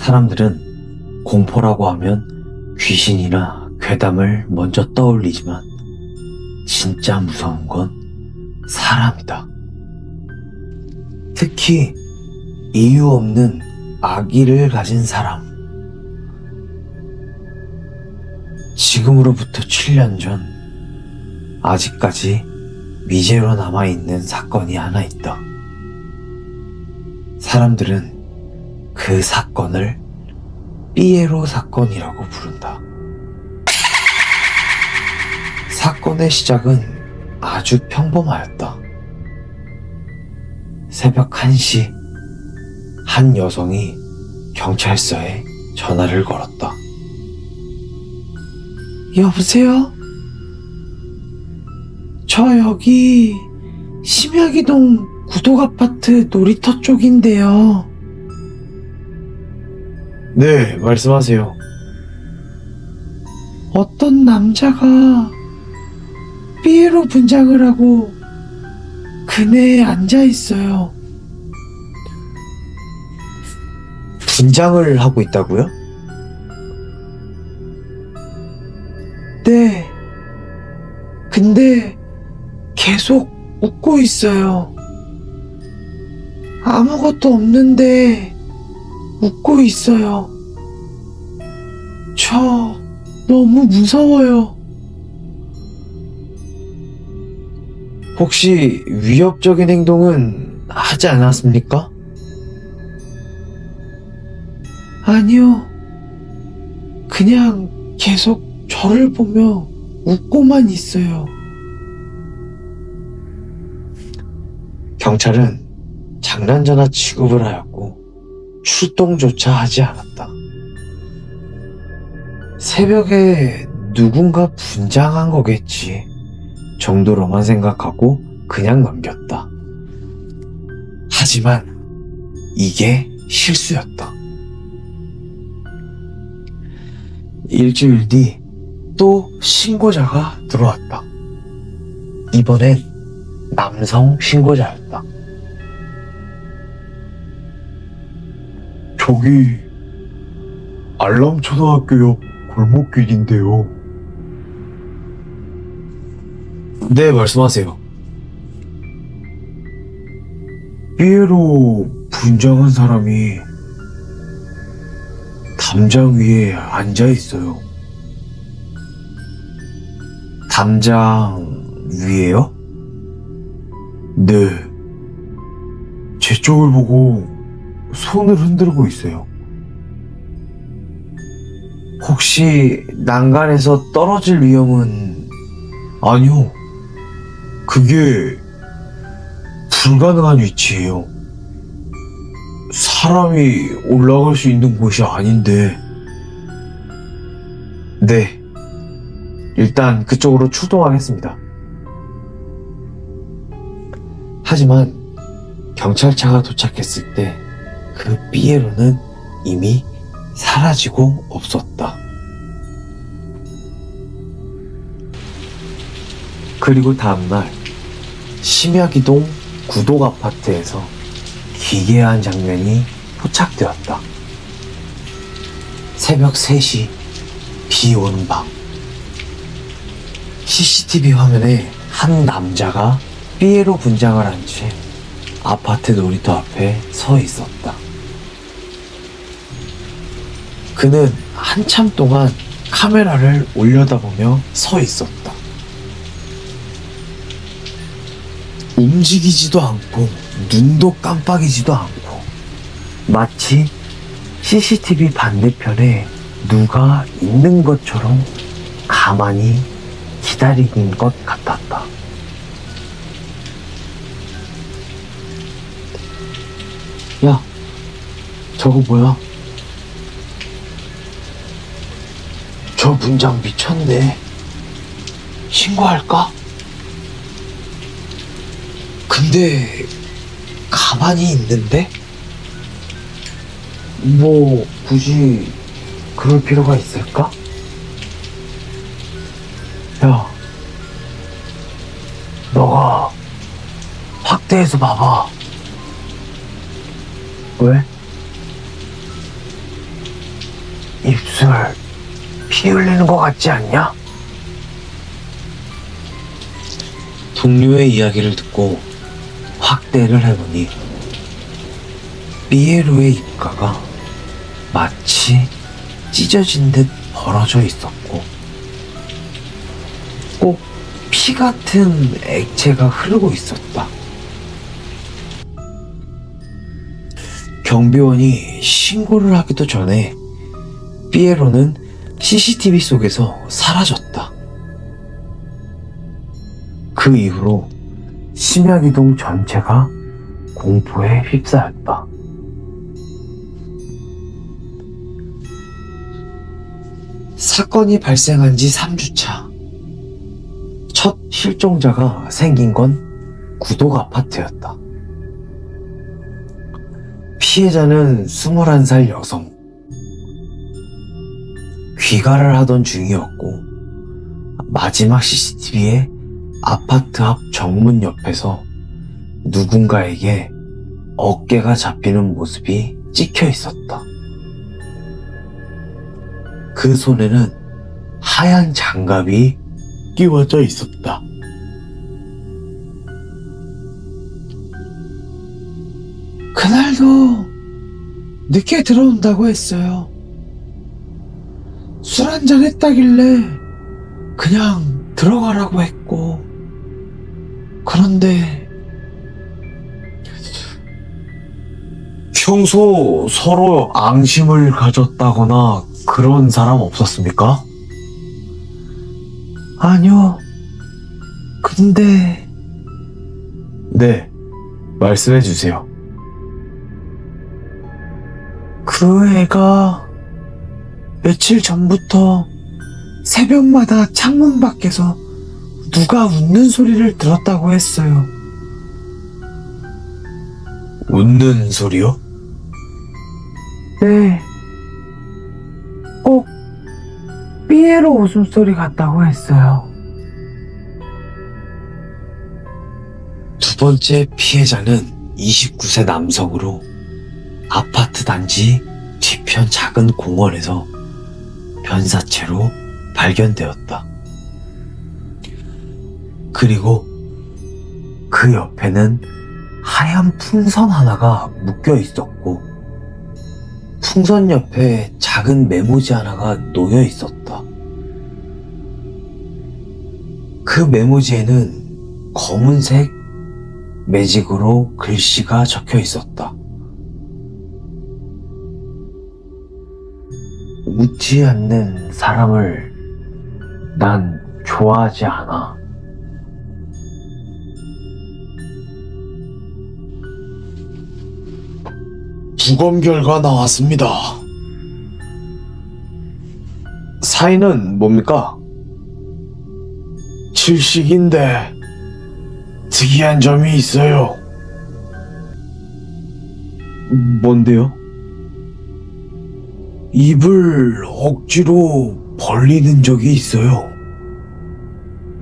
사람들은 공포라고 하면 귀신이나 괴담을 먼저 떠올리지만 진짜 무서운 건 사람이다. 특히 이유 없는 악의를 가진 사람. 지금으로부터 7년 전, 아직까지 미제로 남아있는 사건이 하나 있다. 사람들은 그 사건을 삐에로 사건이라고 부른다. 사건의 시작은 아주 평범하였다. 새벽 1시, 한 여성이 경찰서에 전화를 걸었다. 여보세요? 저 여기 심야기동 구독아파트 놀이터 쪽인데요. 네, 말씀하세요. 어떤 남자가 삐에로 분장을 하고 그네에 앉아있어요. 분장을 하고 있다고요? 네. 근데 계속 웃고 있어요. 아무것도 없는데 웃고 있어요. 저 너무 무서워요. 혹시 위협적인 행동은 하지 않았습니까? 아니요. 그냥 계속 저를 보며 웃고만 있어요. 경찰은 장난전화 취급을 하였고 출동조차 하지 않았다. 새벽에 누군가 분장한 거겠지 정도로만 생각하고 그냥 넘겼다. 하지만 이게 실수였다. 일주일 뒤 또 신고자가 들어왔다. 이번엔 남성 신고자였다. 저기 알람초등학교 옆 골목길인데요. 네, 말씀하세요. 삐에로 분장한 사람이 담장 위에 앉아 있어요. 담장 위에요? 네. 제 쪽을 보고 손을 흔들고 있어요. 혹시 난간에서 떨어질 위험은? 아니요. 그게 불가능한 위치예요. 사람이 올라갈 수 있는 곳이 아닌데. 네. 일단 그쪽으로 출동하겠습니다. 하지만 경찰차가 도착했을 때 그 삐에로는 이미 사라지고 없었다. 그리고 다음날 심야기동 구독아파트에서 기괴한 장면이 포착되었다. 새벽 3시, 비 오는 밤. CCTV 화면에 한 남자가 삐에로 분장을 한 채 아파트 놀이터 앞에 서 있었다. 그는 한참 동안 카메라를 올려다보며 서 있었다. 움직이지도 않고 눈도 깜빡이지도 않고 마치 CCTV 반대편에 누가 있는 것처럼 가만히 기다리는 것 같았다. 야, 저거 뭐야? 저 분장 미쳤네. 신고할까? 근데 가만히 있는데? 뭐 굳이 그럴 필요가 있을까? 야, 너가 확대해서 봐봐. 왜? 입술 피 흘리는 것 같지 않냐? 동료의 이야기를 듣고 확대를 해보니 피에로의 입가가 마치 찢어진 듯 벌어져 있었고 꼭 피 같은 액체가 흐르고 있었다. 경비원이 신고를 하기도 전에 피에로는 CCTV 속에서 사라졌다. 그 이후로 심야기동 전체가 공포에 휩싸였다. 사건이 발생한 지 3주차. 첫 실종자가 생긴 건 구독 아파트였다. 피해자는 21살 여성. 귀가를 하던 중이었고 마지막 CCTV에 아파트 앞 정문 옆에서 누군가에게 어깨가 잡히는 모습이 찍혀 있었다. 그 손에는 하얀 장갑이 끼워져 있었다. 그날도 늦게 들어온다고 했어요. 술 한잔 했다길래 그냥 들어가라고 했고, 그런데 평소 서로 앙심을 가졌다거나 그런 사람 없었습니까? 아니요. 근데... 네, 말씀해 주세요. 그 애가 며칠 전부터 새벽마다 창문 밖에서 누가 웃는 소리를 들었다고 했어요. 웃는 소리요? 네. 꼭 피에로 웃음소리 같다고 했어요. 두 번째 피해자는 29세 남성으로 아파트 단지 뒤편 작은 공원에서 변사체로 발견되었다. 그리고 그 옆에는 하얀 풍선 하나가 묶여 있었고 풍선 옆에 작은 메모지 하나가 놓여 있었다. 그 메모지에는 검은색 매직으로 글씨가 적혀 있었다. 웃지 않는 사람을 난 좋아하지 않아. 주검 결과 나왔습니다. 사인은 뭡니까? 질식인데 특이한 점이 있어요. 뭔데요? 입을 억지로 벌리는 적이 있어요.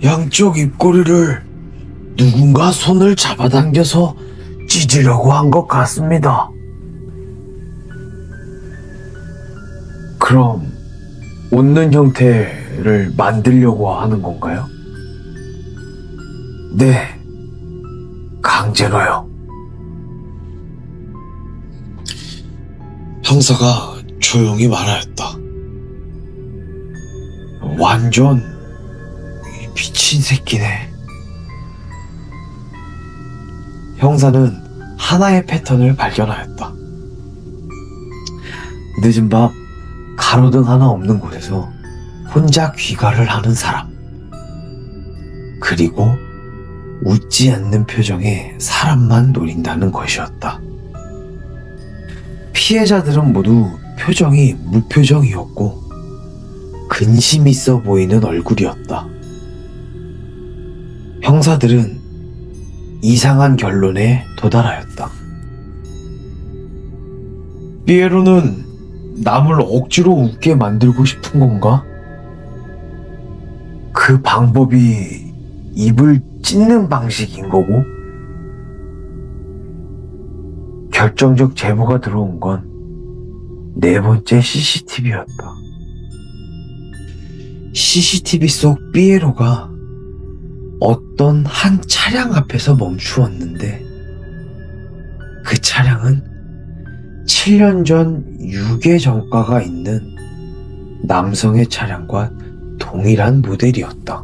양쪽 입꼬리를 누군가 손을 잡아당겨서 찢으려고 한 것 같습니다. 그럼 웃는 형태를 만들려고 하는 건가요? 네, 강제로요. 형사가 조용히 말하였다. 완전 미친 새끼네. 형사는 하나의 패턴을 발견하였다. 늦은 밤 가로등 하나 없는 곳에서 혼자 귀가를 하는 사람. 그리고 웃지 않는 표정의 사람만 노린다는 것이었다. 피해자들은 모두 표정이 무표정이었고 근심 있어 보이는 얼굴이었다. 형사들은 이상한 결론에 도달하였다. 피에로는 남을 억지로 웃게 만들고 싶은 건가? 그 방법이 입을 찢는 방식인 거고, 결정적 제보가 들어온 건 네 번째 CCTV였다. CCTV 속 삐에로가 어떤 한 차량 앞에서 멈추었는데 그 차량은 7년 전 유괴 전과가 있는 남성의 차량과 동일한 모델이었다.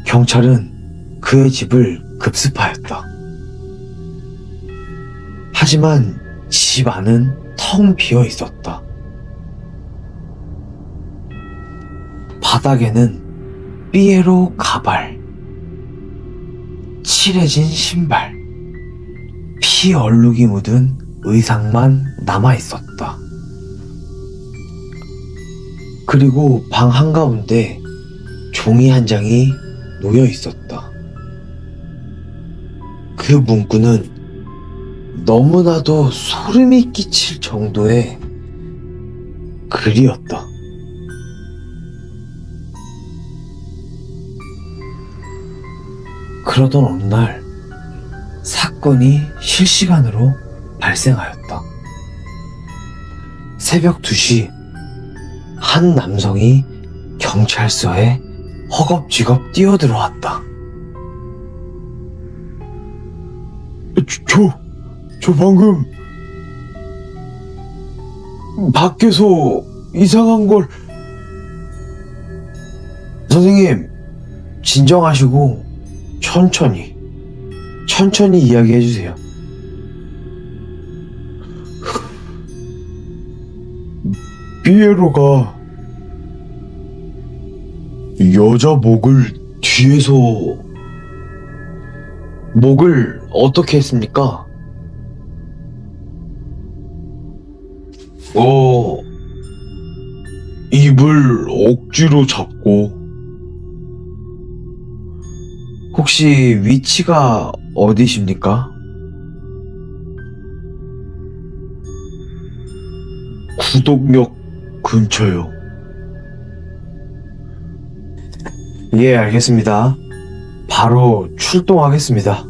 경찰은 그의 집을 급습하였다. 하지만 집 안은 텅 비어 있었다. 바닥에는 삐에로 가발, 칠해진 신발, 피 얼룩이 묻은 의상만 남아 있었다. 그리고 방 한가운데 종이 한 장이 놓여 있었다. 그 문구는 너무나도 소름이 끼칠 정도의 글이었다. 그러던 어느 날 사건이 실시간으로 발생하였다. 새벽 2시 한 남성이 경찰서에 허겁지겁 뛰어들어왔다. 저 방금 밖에서 이상한 걸. 선생님, 진정하시고 천천히 이야기해 주세요. 삐에로가 여자 목을 뒤에서. 목을 어떻게 했습니까? 입을 억지로 잡고. 혹시 위치가 어디십니까? 구독역 근처요. 예, 알겠습니다. 바로 출동하겠습니다.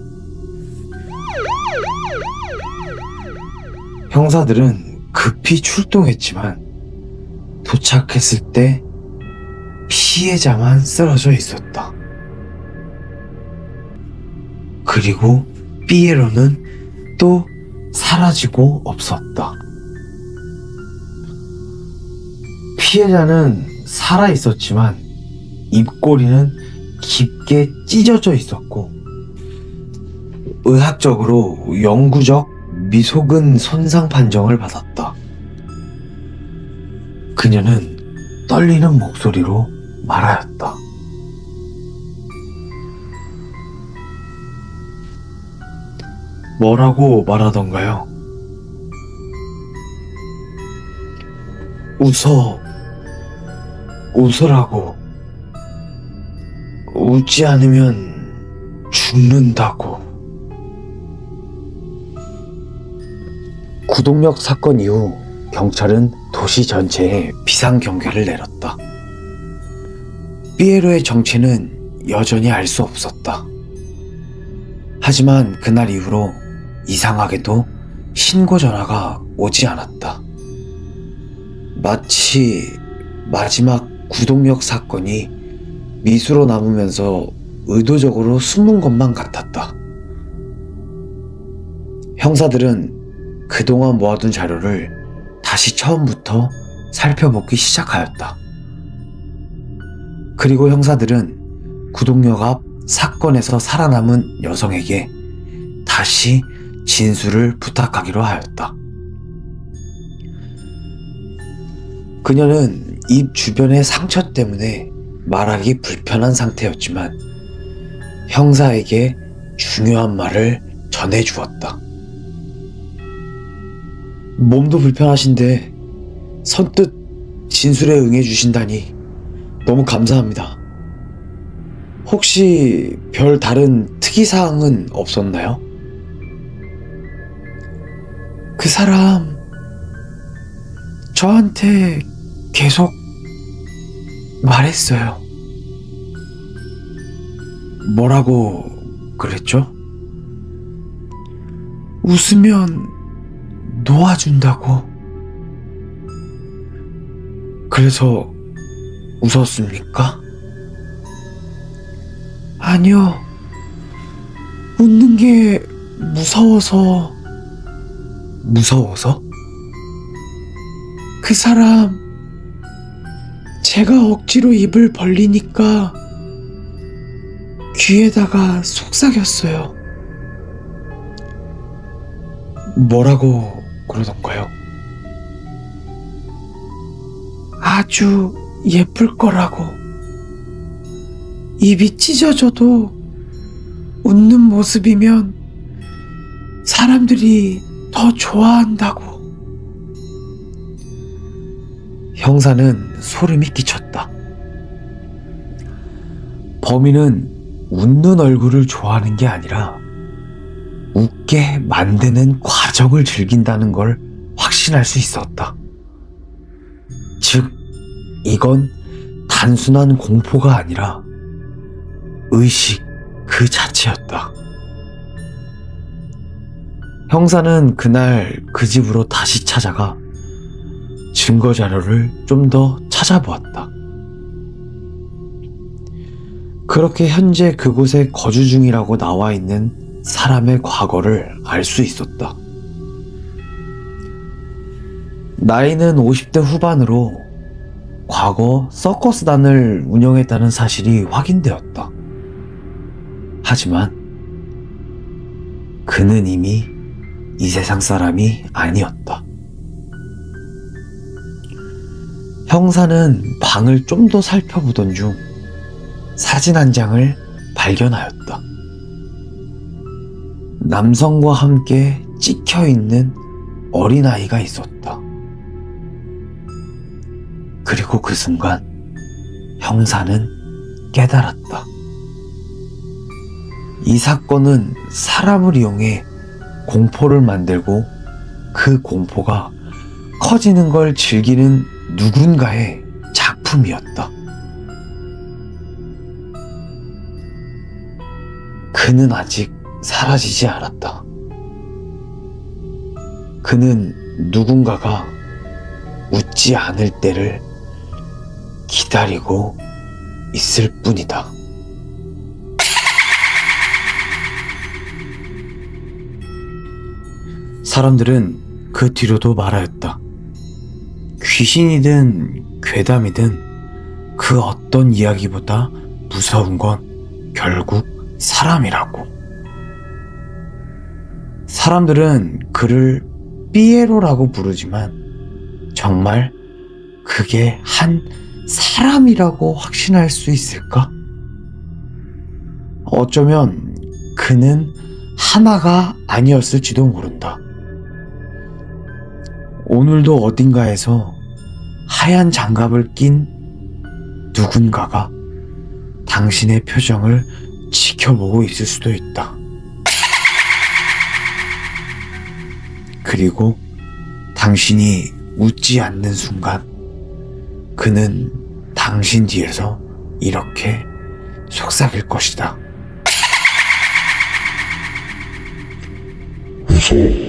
형사들은 급히 출동했지만 도착했을 때 피해자만 쓰러져 있었다. 그리고 삐에로는 또 사라지고 없었다. 피해자는 살아 있었지만 입꼬리는 깊게 찢어져 있었고 의학적으로 영구적 미소근 손상 판정을 받았다. 그녀는 떨리는 목소리로 말하였다. 뭐라고 말하던가요? 웃으라고. 웃지 않으면 죽는다고. 구독역 사건 이후 경찰은 도시 전체에 비상경계를 내렸다. 삐에로의 정체는 여전히 알 수 없었다. 하지만 그날 이후로 이상하게도 신고 전화가 오지 않았다. 마치 마지막 구독역 사건이 미수로 남으면서 의도적으로 숨은 것만 같았다. 형사들은 그동안 모아둔 자료를 다시 처음부터 살펴보기 시작하였다. 그리고 형사들은 구독역 앞 사건에서 살아남은 여성에게 다시 진술을 부탁하기로 하였다. 그녀는 입 주변의 상처 때문에 말하기 불편한 상태였지만 형사에게 중요한 말을 전해주었다. 몸도 불편하신데 선뜻 진술에 응해주신다니 너무 감사합니다. 혹시 별 다른 특이사항은 없었나요? 그 사람 저한테 계속 말했어요. 뭐라고 그랬죠? 웃으면 놓아준다고. 그래서 웃었습니까? 아니요. 웃는 게 무서워서. 무서워서? 그 사람, 제가 억지로 입을 벌리니까 귀에다가 속삭였어요. 뭐라고 그러던가요? 아주 예쁠 거라고. 입이 찢어져도 웃는 모습이면 사람들이 더 좋아한다고. 형사는 소름이 끼쳤다. 범인은 웃는 얼굴을 좋아하는 게 아니라 웃게 만드는 과정을 즐긴다는 걸 확신할 수 있었다. 즉, 이건 단순한 공포가 아니라 의식 그 자체였다. 형사는 그날 그 집으로 다시 찾아가 증거 자료를 좀 더 찾아보았다. 그렇게 현재 그곳에 거주 중이라고 나와 있는 사람의 과거를 알 수 있었다. 나이는 50대 후반으로 과거 서커스단을 운영했다는 사실이 확인되었다. 하지만 그는 이미 이 세상 사람이 아니었다. 형사는 방을 좀 더 살펴보던 중 사진 한 장을 발견하였다. 남성과 함께 찍혀 있는 어린아이가 있었다. 그리고 그 순간 형사는 깨달았다. 이 사건은 사람을 이용해 공포를 만들고 그 공포가 커지는 걸 즐기는 누군가의 작품이었다. 그는 아직 사라지지 않았다. 그는 누군가가 웃지 않을 때를 기다리고 있을 뿐이다. 사람들은 그 뒤로도 말하였다. 귀신이든 괴담이든 그 어떤 이야기보다 무서운 건 결국 사람이라고. 사람들은 그를 삐에로라고 부르지만 정말 그게 한 사람이라고 확신할 수 있을까? 어쩌면 그는 하나가 아니었을지도 모른다. 오늘도 어딘가에서 하얀 장갑을 낀 누군가가 당신의 표정을 지켜보고 있을 수도 있다. 그리고 당신이 웃지 않는 순간 그는 당신 뒤에서 이렇게 속삭일 것이다. 무서워.